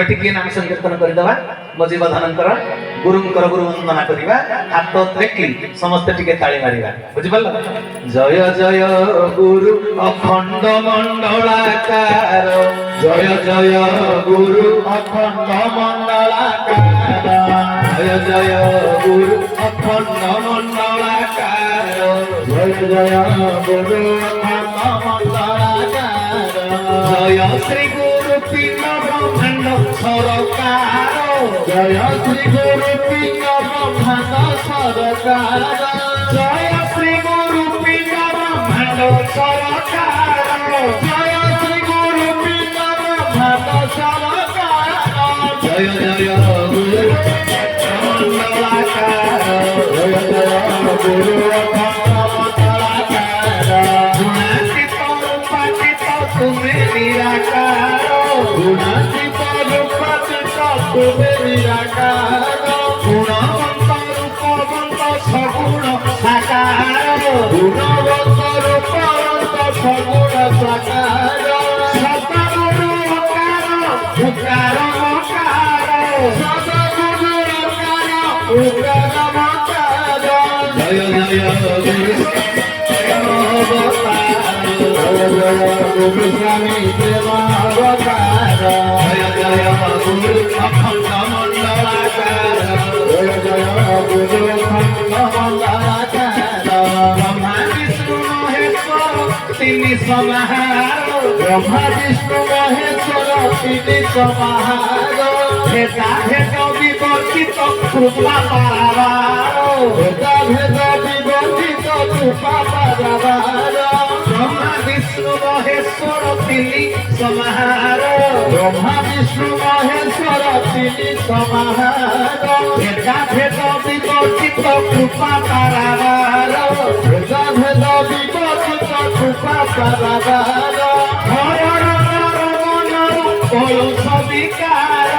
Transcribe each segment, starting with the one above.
ଟିକେ ନାମ ସଂକୀର୍ତ୍ତନ କରିଦେବା ମଜିବା ଧନଙ୍କର ଗୁରୁଙ୍କର ଗୁରୁ ବନ୍ଦନା କରିବା ହାତ ଟ୍ରେକି ସମସ୍ତେ ଟିକେ ତାଳି ମାରିବା ବୁଝିପାରିଲ ଜୟ ଜୟ ଗୁରୁ ଅଖଣ୍ଡ ମଣ୍ଡଳାକାର ଜୟ ଜୟ ଗୁରୁ ଅଖଣ୍ଡ ମଣ୍ଡଳାକାର ଜୟ ଜୟ ଗୁରୁ ଅଖଣ୍ଡ ମଣ୍ଡଳାକାର ଜୟ ଜୟ ଗୁରୁ ଅଖଣ୍ଡ ମଣ୍ଡଳାକାର ଜୟ ଶ୍ରୀ ଗୁରୁ ପିଣ୍ଡ ବ୍ରହ୍ମାଣ୍ଡ ସରକାର ଜୟ ଶ୍ରୀ ଗୁରୁ ପିଣ୍ଡ ବ୍ରହ୍ମାଣ୍ଡ ସରକାର ଜୟ ଶ୍ରୀ ଗୁରୁ ପିଣ୍ଡ ବ୍ରହ୍ମାଣ୍ଡ ସରକାର ଜୟ ଶ୍ରୀ ଗୁରୁ ପିଣ୍ଡ ବ୍ରହ୍ମାଣ୍ଡ ସରକାର ଜୟ ଜୟ ଗୁରୁ ମଣ୍ଡଳାକାର ଜୟ ଜୟ ଗୁରୁ ମଣ୍ଡଳାକାର ଗୁଣାତୀତ ରୂପାତୀତ ତୁମେ ନିରାକାର গুণাতীত রূপাতীত তুমি নিরাকার গুণবন্ত রূপবন্ত সগুণ সাকার গুণবন্ত রূপবন্ত সগুণ সাকার সতগুরু অকার উকার মকার সতগুরু অকার উকার মকার জয় জয় গুরু গুরু স্বামী প্রেমাবতার জয় জয় গুরু অখণ্ড মণ্ডলাকার জয় জয় গুরু অখণ্ড মণ্ডলাকার ব্রহ্মা বিষ্ণু মহেশ্বর তিনি সমাহার ব্রহ্মা বিষ্ণু মহেশ্বর তিনি সমাহার ভেদা ভেদ বিবর্জিত কৃপা পারাবার ভেদা ভেদ বিবর্জিত কৃপা পারাবার ব্রহ্মা বিষ্ণু মহেশ্বর তিনি সমাহার ব্রহ্মা বিষ্ণু মহেশ্বর তিনি সমাহার ভেদা ভেদ বিবর্জিত কৃপা পারাবার ভেদা ভেদ বিবর্জিত কৃপা পারাবার হরর মনরূ কলুষ বিকার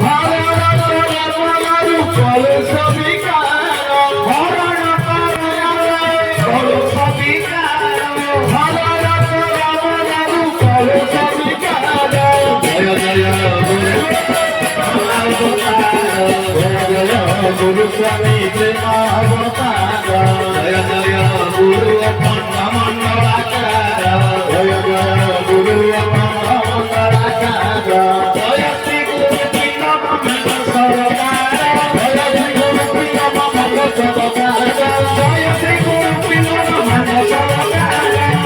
হরর মনরূ কলুষ বিকার হরণ কলুষ বিকার হরণ কলুষ বিকার জয় জয় গুরু স্বামী প্রেমাবতার জয় জয় গুরু অখণ্ড মণ্ডলাকার জয় জয় গুরু অখণ্ড মণ্ডলাকার জয় শ্রী গুরু পিণ্ড ব্রহ্মাণ্ড সরকার জয় শ্রী গুরু পিণ্ড ব্রহ্মাণ্ড সরকার জয় শ্রী গুরু পিণ্ড ব্রহ্মাণ্ড সরকার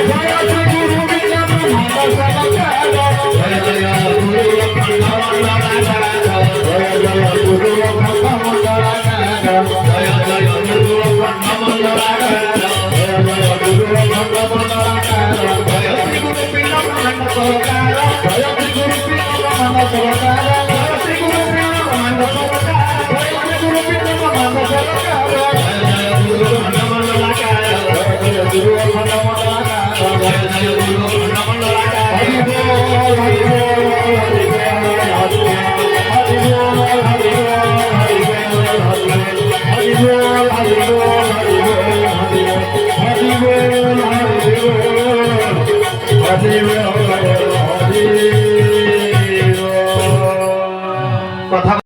জয় শ্রী গুরু পিণ্ড ব্রহ্মাণ্ড সরকার জয় জয় গুরু অখণ্ড মণ্ডলাকার জয় জয় গুরু অখণ্ড মণ্ডলাকার জয় জয় গুরু অখণ্ড মণ্ডলাকার জয় জয় গুরু অখণ্ড মণ্ডলাকার জয় শ্রী গুরু পিণ্ড ব্রহ্মাণ্ড সরকার জয় শ্রী গুরু পিণ্ড ব্রহ্মাণ্ড সরকার জয় শ্রী গুরু পিণ্ড ব্রহ্মাণ্ড সরকার জয় শ্রী গুরু পিণ্ড ব্রহ্মাণ্ড সরকার জয় জয় গুরু অখণ্ড মণ্ডলাকার জয় জয় গুরু অখণ্ড মণ্ডলাকার জয় জয় গুরু